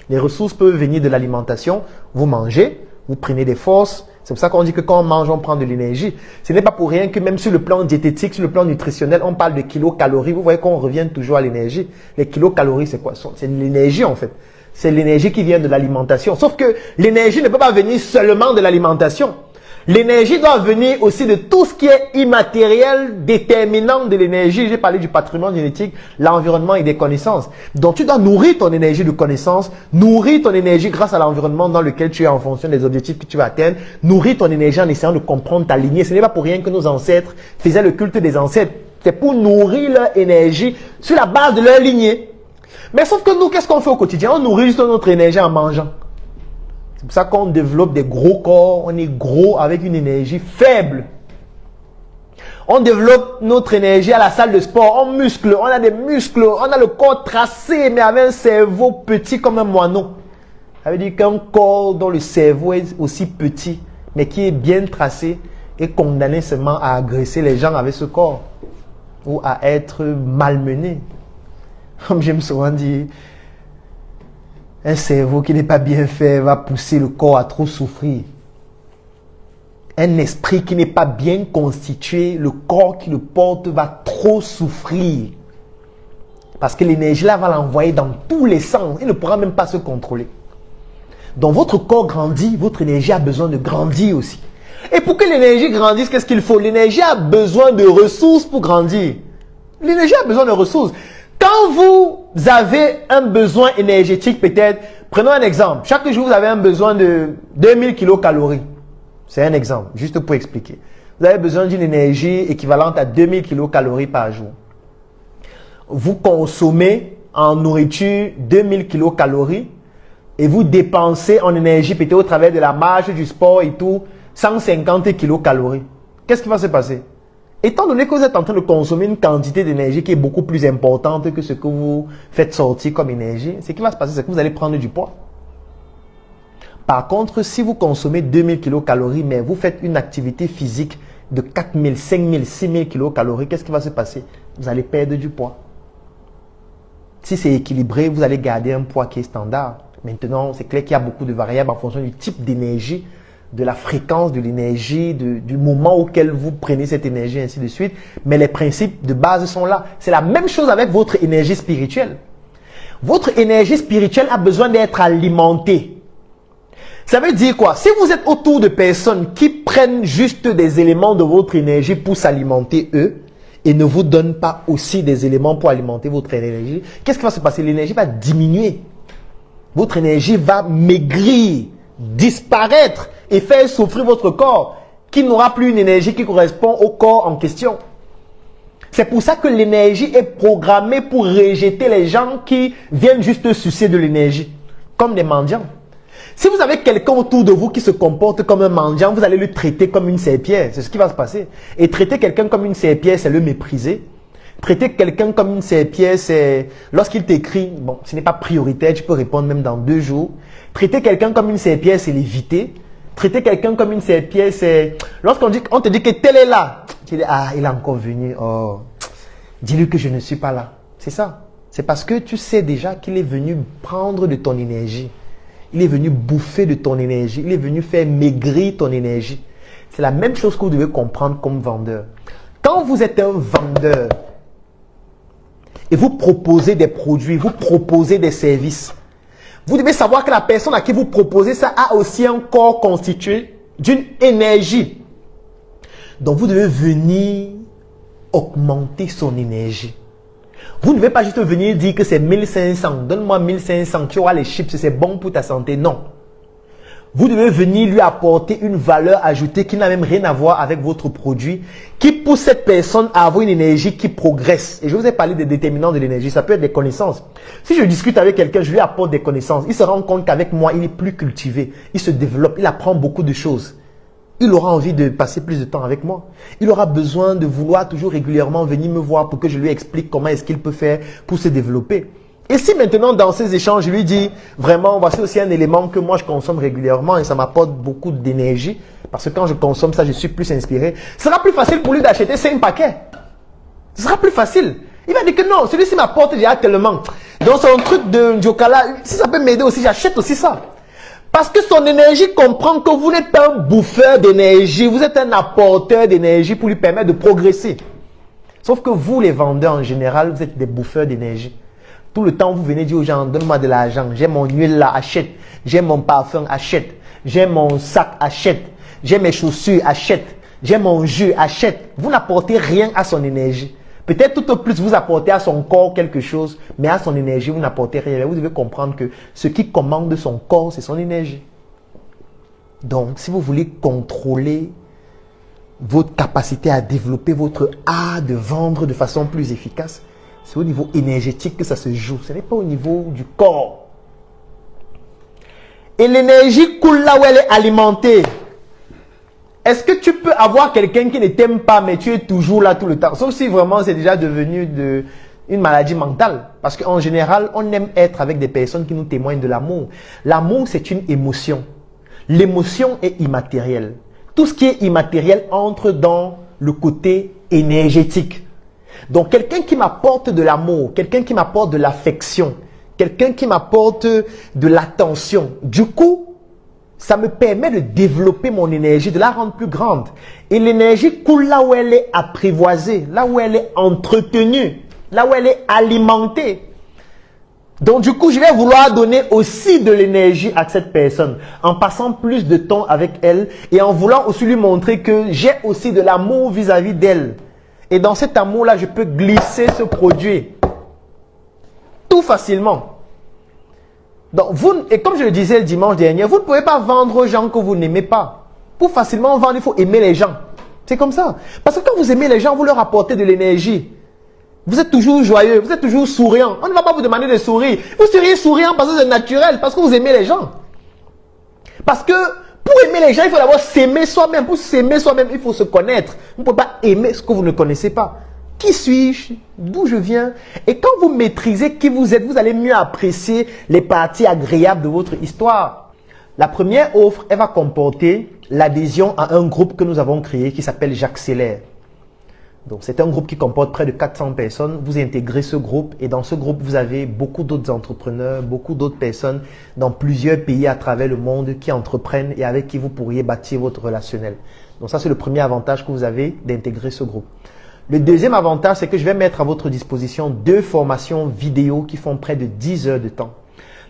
Les ressources peuvent venir de l'alimentation. Vous mangez, vous prenez des forces. C'est pour ça qu'on dit que quand on mange, on prend de l'énergie. Ce n'est pas pour rien que même sur le plan diététique, sur le plan nutritionnel, on parle de kilocalories. Vous voyez qu'on revient toujours à l'énergie. Les kilocalories, c'est quoi? C'est l'énergie en fait. C'est l'énergie qui vient de l'alimentation. Sauf que l'énergie ne peut pas venir seulement de l'alimentation. L'énergie doit venir aussi de tout ce qui est immatériel, déterminant de l'énergie. J'ai parlé du patrimoine génétique, l'environnement et des connaissances. Donc tu dois nourrir ton énergie de connaissances, nourrir ton énergie grâce à l'environnement dans lequel tu es en fonction des objectifs que tu veux atteindre, nourrir ton énergie en essayant de comprendre ta lignée. Ce n'est pas pour rien que nos ancêtres faisaient le culte des ancêtres. C'est pour nourrir leur énergie sur la base de leur lignée. Mais sauf que nous, qu'est-ce qu'on fait au quotidien? On nourrit juste notre énergie en mangeant. C'est pour ça qu'on développe des gros corps, on est gros avec une énergie faible. On développe notre énergie à la salle de sport, on muscle, on a des muscles, on a le corps tracé, mais avec un cerveau petit comme un moineau. Ça veut dire qu'un corps dont le cerveau est aussi petit, mais qui est bien tracé, est condamné seulement à agresser les gens avec ce corps, ou à être malmené. Comme j'aime souvent dire, un cerveau qui n'est pas bien fait va pousser le corps à trop souffrir. Un esprit qui n'est pas bien constitué, le corps qui le porte va trop souffrir. Parce que l'énergie là va l'envoyer dans tous les sens. Il ne pourra même pas se contrôler. Donc votre corps grandit, votre énergie a besoin de grandir aussi. Et pour que l'énergie grandisse, qu'est-ce qu'il faut? L'énergie a besoin de ressources pour grandir. L'énergie a besoin de ressources. Quand vous avez un besoin énergétique, peut-être, prenons un exemple. Chaque jour, vous avez un besoin de 2000 kilocalories. C'est un exemple, juste pour expliquer. Vous avez besoin d'une énergie équivalente à 2000 kilocalories par jour. Vous consommez en nourriture 2000 kilocalories et vous dépensez en énergie, peut-être au travers de la marche, du sport et tout, 150 kilocalories. Qu'est-ce qui va se passer? Étant donné que vous êtes en train de consommer une quantité d'énergie qui est beaucoup plus importante que ce que vous faites sortir comme énergie, ce qui va se passer, c'est que vous allez prendre du poids. Par contre, si vous consommez 2000 kilocalories, mais vous faites une activité physique de 4000, 5000, 6000 kilocalories, qu'est-ce qui va se passer? Vous allez perdre du poids. Si c'est équilibré, vous allez garder un poids qui est standard. Maintenant, c'est clair qu'il y a beaucoup de variables en fonction du type d'énergie, de la fréquence de l'énergie, du moment auquel vous prenez cette énergie, ainsi de suite. Mais les principes de base sont là. C'est la même chose avec votre énergie spirituelle. Votre énergie spirituelle a besoin d'être alimentée. Ça veut dire quoi? Si vous êtes autour de personnes qui prennent juste des éléments de votre énergie pour s'alimenter eux, et ne vous donnent pas aussi des éléments pour alimenter votre énergie, qu'est-ce qui va se passer? L'énergie va diminuer. Votre énergie va maigrir, disparaître et faire souffrir votre corps, qui n'aura plus une énergie qui correspond au corps en question. C'est pour ça que l'énergie est programmée pour rejeter les gens qui viennent juste sucer de l'énergie, comme des mendiants. Si vous avez quelqu'un autour de vous qui se comporte comme un mendiant, vous allez le traiter comme une serpillère. C'est ce qui va se passer. Et traiter quelqu'un comme une serpillère, c'est le mépriser. Traiter quelqu'un comme une serpillère, c'est lorsqu'il t'écrit, bon, ce n'est pas prioritaire, tu peux répondre même dans 2 jours. Traiter quelqu'un comme une serpillère, c'est l'éviter. Traiter quelqu'un comme une serpillère, c'est lorsqu'on te dit que tel est là. Tu dis, ah, il est encore venu. Oh, dis-lui que je ne suis pas là. C'est ça. C'est parce que tu sais déjà qu'il est venu prendre de ton énergie. Il est venu bouffer de ton énergie. Il est venu faire maigrir ton énergie. C'est la même chose que vous devez comprendre comme vendeur. Quand vous êtes un vendeur et vous proposez des produits, vous proposez des services, vous devez savoir que la personne à qui vous proposez ça a aussi un corps constitué d'une énergie. Donc vous devez venir augmenter son énergie. Vous ne devez pas juste venir dire que c'est 1500, donne-moi 1500, tu auras les chips, c'est bon pour ta santé. Non. Vous devez venir lui apporter une valeur ajoutée qui n'a même rien à voir avec votre produit, qui pousse cette personne à avoir une énergie qui progresse. Et je vous ai parlé des déterminants de l'énergie, ça peut être des connaissances. Si je discute avec quelqu'un, je lui apporte des connaissances, il se rend compte qu'avec moi, il est plus cultivé, il se développe, il apprend beaucoup de choses. Il aura envie de passer plus de temps avec moi. Il aura besoin de vouloir toujours régulièrement venir me voir pour que je lui explique comment est-ce qu'il peut faire pour se développer. Et si maintenant dans ces échanges, je lui dis vraiment, voici aussi un élément que moi je consomme régulièrement et ça m'apporte beaucoup d'énergie, parce que quand je consomme ça, je suis plus inspiré, ce sera plus facile pour lui d'acheter 5 paquets. Ce sera plus facile. Il va dire que non, celui-ci m'apporte déjà tellement. Donc son truc de Jokala, si ça peut m'aider aussi, j'achète aussi ça. Parce que son énergie comprend que vous n'êtes pas un bouffeur d'énergie, vous êtes un apporteur d'énergie pour lui permettre de progresser. Sauf que vous, les vendeurs en général, vous êtes des bouffeurs d'énergie. Tout le temps, vous venez dire aux gens, donne-moi de l'argent, j'ai mon huile là, achète. J'ai mon parfum, achète. J'ai mon sac, achète. j'ai mes chaussures, achète. J'ai mon jeu, achète. Vous n'apportez rien à son énergie. Peut-être tout au plus vous apportez à son corps quelque chose, mais à son énergie, vous n'apportez rien. Vous devez comprendre que ce qui commande son corps, c'est son énergie. Donc, si vous voulez contrôler votre capacité à développer votre art de vendre de façon plus efficace, c'est au niveau énergétique que ça se joue. Ce n'est pas au niveau du corps. Et l'énergie coule là où elle est alimentée. Est-ce que tu peux avoir quelqu'un qui ne t'aime pas, mais tu es toujours là tout le temps? Sauf si vraiment c'est déjà devenu une maladie mentale. Parce qu'en général, on aime être avec des personnes qui nous témoignent de l'amour. L'amour, c'est une émotion. L'émotion est immatérielle. Tout ce qui est immatériel entre dans le côté énergétique. Donc, quelqu'un qui m'apporte de l'amour, quelqu'un qui m'apporte de l'affection, quelqu'un qui m'apporte de l'attention, du coup, ça me permet de développer mon énergie, de la rendre plus grande. Et l'énergie coule là où elle est apprivoisée, là où elle est entretenue, là où elle est alimentée. Donc du coup, je vais vouloir donner aussi de l'énergie à cette personne, en passant plus de temps avec elle et en voulant aussi lui montrer que j'ai aussi de l'amour vis-à-vis d'elle. Et dans cet amour-là, je peux glisser ce produit tout facilement. Donc, et comme je le disais le dimanche dernier, vous ne pouvez pas vendre aux gens que vous n'aimez pas. Pour facilement vendre, il faut aimer les gens. C'est comme ça. Parce que quand vous aimez les gens, vous leur apportez de l'énergie. Vous êtes toujours joyeux, vous êtes toujours souriant. On ne va pas vous demander de sourire. Vous seriez souriant parce que c'est naturel, parce que vous aimez les gens. Parce que pour aimer les gens, il faut d'abord s'aimer soi-même. Pour s'aimer soi-même, il faut se connaître. Vous ne pouvez pas aimer ce que vous ne connaissez pas. Qui suis-je? D'où je viens? Et quand vous maîtrisez qui vous êtes, vous allez mieux apprécier les parties agréables de votre histoire. La première offre, elle va comporter l'adhésion à un groupe que nous avons créé qui s'appelle J'accélère. Donc, c'est un groupe qui comporte près de 400 personnes. Vous intégrez ce groupe et dans ce groupe, vous avez beaucoup d'autres entrepreneurs, beaucoup d'autres personnes dans plusieurs pays à travers le monde qui entreprennent et avec qui vous pourriez bâtir votre relationnel. Donc, ça, c'est le premier avantage que vous avez d'intégrer ce groupe. Le deuxième avantage, c'est que je vais mettre à votre disposition 2 formations vidéo qui font près de 10 heures de temps.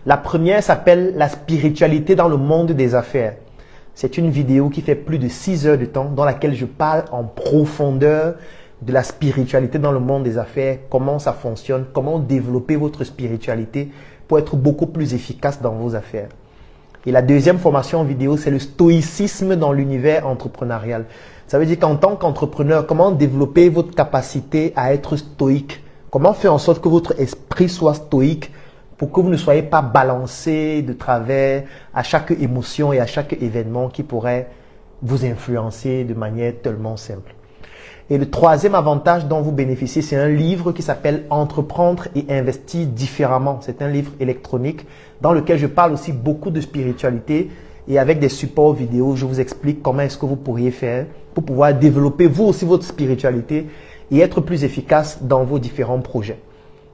La première s'appelle « La spiritualité dans le monde des affaires ». C'est une vidéo qui fait plus de 6 heures de temps dans laquelle je parle en profondeur de la spiritualité dans le monde des affaires, comment ça fonctionne, comment développer votre spiritualité pour être beaucoup plus efficace dans vos affaires. Et la deuxième formation vidéo, c'est le stoïcisme dans l'univers entrepreneurial. Ça veut dire qu'en tant qu'entrepreneur, comment développer votre capacité à être stoïque? Comment faire en sorte que votre esprit soit stoïque pour que vous ne soyez pas balancé de travers à chaque émotion et à chaque événement qui pourrait vous influencer de manière tellement simple. Et le troisième avantage dont vous bénéficiez, c'est un livre qui s'appelle « Entreprendre et investir différemment ». C'est un livre électronique dans lequel je parle aussi beaucoup de spiritualité et avec des supports vidéo, je vous explique comment est-ce que vous pourriez faire pour pouvoir développer vous aussi votre spiritualité et être plus efficace dans vos différents projets.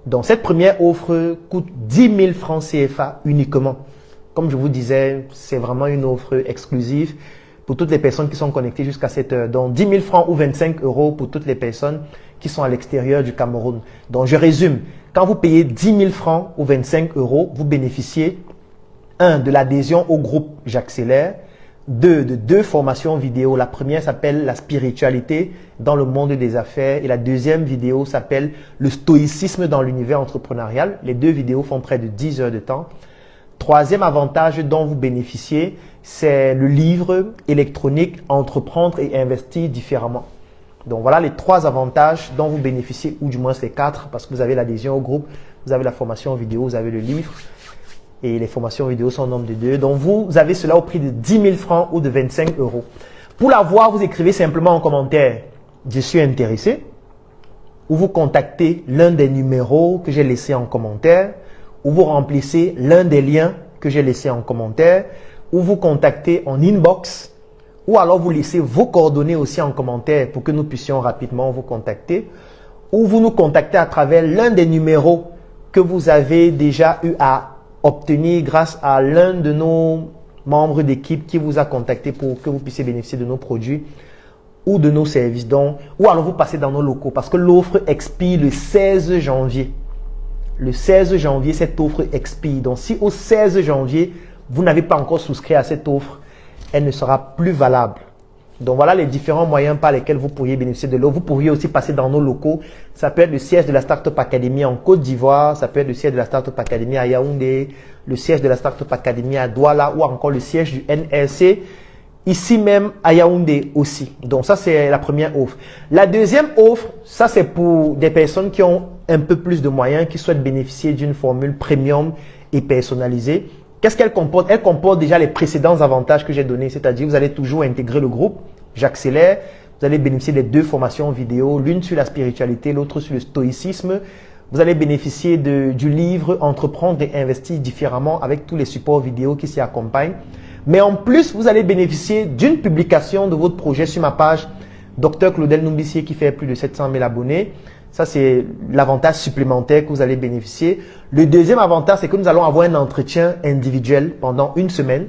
Donc, cette première offre coûte 10 000 francs CFA uniquement. Comme je vous disais, c'est vraiment une offre exclusive pour toutes les personnes qui sont connectées jusqu'à cette heure. Donc, 10 000 francs ou 25 € pour toutes les personnes qui sont à l'extérieur du Cameroun. Donc, je résume. Quand vous payez 10 000 francs ou 25 €, vous bénéficiez 1. de l'adhésion au groupe J'accélère, 2. de 2 formations vidéo. La première s'appelle la spiritualité dans le monde des affaires et la deuxième vidéo s'appelle le stoïcisme dans l'univers entrepreneurial. Les 2 vidéos font près de 10 heures de temps. Troisième avantage dont vous bénéficiez, c'est le livre électronique Entreprendre et investir différemment. Donc voilà les 3 avantages dont vous bénéficiez, ou du moins les 4, parce que vous avez l'adhésion au groupe, vous avez la formation vidéo, vous avez le livre. Et les formations vidéo sont au nombre de 2. Donc, vous avez cela au prix de 10 000 francs ou de 25 €. Pour l'avoir, vous écrivez simplement en commentaire « Je suis intéressé » ou vous contactez l'un des numéros que j'ai laissés en commentaire ou vous remplissez l'un des liens que j'ai laissés en commentaire ou vous contactez en inbox ou alors vous laissez vos coordonnées aussi en commentaire pour que nous puissions rapidement vous contacter ou vous nous contactez à travers l'un des numéros que vous avez déjà eu à obtenir grâce à l'un de nos membres d'équipe qui vous a contacté pour que vous puissiez bénéficier de nos produits ou de nos services. Donc, ou alors vous passez dans nos locaux parce que l'offre expire le 16 janvier. Le 16 janvier, cette offre expire. Donc, si au 16 janvier, vous n'avez pas encore souscrit à cette offre, elle ne sera plus valable. Donc voilà les différents moyens par lesquels vous pourriez bénéficier de l'offre. Vous pourriez aussi passer dans nos locaux. Ça peut être le siège de la Startup Academy en Côte d'Ivoire, ça peut être le siège de la Startup Academy à Yaoundé, le siège de la Startup Academy à Douala ou encore le siège du NRC ici même à Yaoundé aussi. Donc ça c'est la première offre. La deuxième offre, ça c'est pour des personnes qui ont un peu plus de moyens, qui souhaitent bénéficier d'une formule premium et personnalisée. Qu'est-ce qu'elle comporte? Elle comporte déjà les précédents avantages que j'ai donnés, c'est-à-dire vous allez toujours intégrer le groupe J'accélère. Vous allez bénéficier des 2 formations vidéo, l'une sur la spiritualité, l'autre sur le stoïcisme. Vous allez bénéficier du livre Entreprendre et investir différemment avec tous les supports vidéo qui s'y accompagnent. Mais en plus, vous allez bénéficier d'une publication de votre projet sur ma page Dr Claudel Numbissier qui fait plus de 700 000 abonnés. Ça, c'est l'avantage supplémentaire que vous allez bénéficier. Le deuxième avantage, c'est que nous allons avoir un entretien individuel pendant une semaine.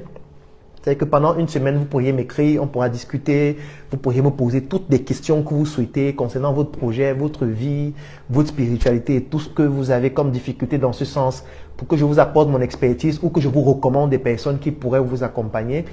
C'est-à-dire que pendant une semaine, vous pourriez m'écrire, on pourra discuter, vous pourriez me poser toutes les questions que vous souhaitez concernant votre projet, votre vie, votre spiritualité et tout ce que vous avez comme difficulté dans ce sens pour que je vous apporte mon expertise ou que je vous recommande des personnes qui pourraient vous accompagner.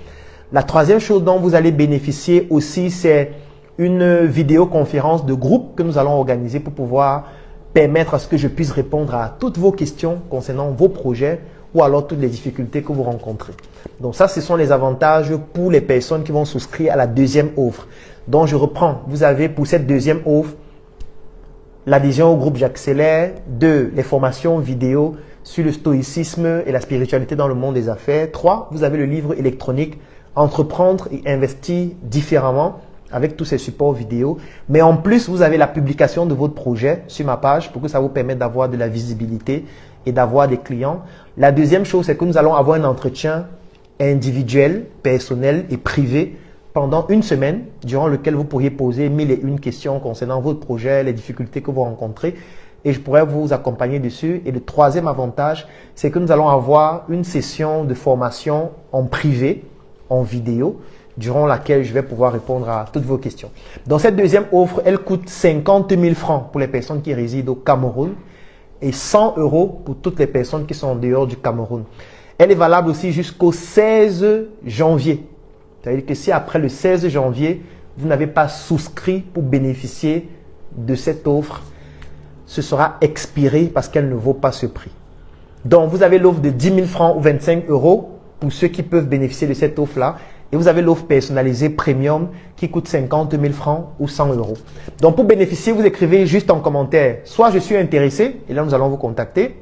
La troisième chose dont vous allez bénéficier aussi, c'est une vidéoconférence de groupe que nous allons organiser pour pouvoir permettre à ce que je puisse répondre à toutes vos questions concernant vos projets ou alors toutes les difficultés que vous rencontrez. Donc ça, ce sont les avantages pour les personnes qui vont souscrire à la deuxième offre. Donc je reprends, vous avez pour cette deuxième offre l'adhésion au groupe J'accélère, 2, les formations vidéo sur le stoïcisme et la spiritualité dans le monde des affaires. 3, vous avez le livre électronique Entreprendre et investir différemment avec tous ces supports vidéo. Mais en plus, vous avez la publication de votre projet sur ma page pour que ça vous permette d'avoir de la visibilité et d'avoir des clients. La deuxième chose, c'est que nous allons avoir un entretien individuel, personnel et privé pendant une semaine, durant lequel vous pourriez poser 1001 questions concernant votre projet, les difficultés que vous rencontrez, et je pourrais vous accompagner dessus. Et le troisième avantage, c'est que nous allons avoir une session de formation en privé, en vidéo, durant laquelle je vais pouvoir répondre à toutes vos questions. Dans cette deuxième offre, elle coûte 50 000 francs pour les personnes qui résident au Cameroun et 100 € pour toutes les personnes qui sont en dehors du Cameroun. Elle est valable aussi jusqu'au 16 janvier. C'est-à-dire que si après le 16 janvier, vous n'avez pas souscrit pour bénéficier de cette offre, ce sera expiré parce qu'elle ne vaut pas ce prix. Donc, vous avez l'offre de 10 000 francs ou 25 € pour ceux qui peuvent bénéficier de cette offre-là. Et vous avez l'offre personnalisée premium qui coûte 50 000 francs ou 100 €. Donc, pour bénéficier, vous écrivez juste en commentaire, soit je suis intéressé, et là nous allons vous contacter,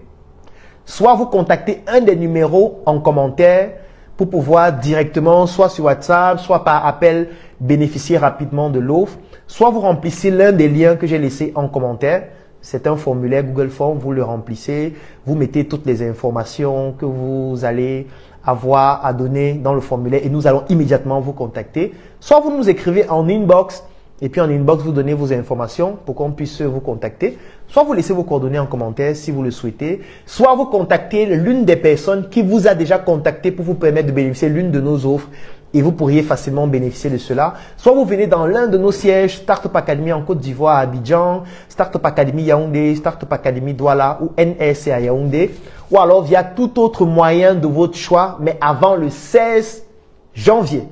soit vous contactez un des numéros en commentaire pour pouvoir directement, soit sur WhatsApp, soit par appel, bénéficier rapidement de l'offre, soit vous remplissez l'un des liens que j'ai laissés en commentaire. C'est un formulaire Google Form, vous le remplissez, vous mettez toutes les informations que vous allez avoir à donner dans le formulaire et nous allons immédiatement vous contacter. Soit vous nous écrivez en inbox et puis en inbox vous donnez vos informations pour qu'on puisse vous contacter. Soit vous laissez vos coordonnées en commentaire si vous le souhaitez. Soit vous contactez l'une des personnes qui vous a déjà contacté pour vous permettre de bénéficier de l'une de nos offres et vous pourriez facilement bénéficier de cela. Soit vous venez dans l'un de nos sièges, Startup Academy en Côte d'Ivoire à Abidjan, Startup Academy Yaoundé, Startup Academy Douala ou NRC à Yaoundé, ou alors via tout autre moyen de votre choix, mais avant le 16 janvier.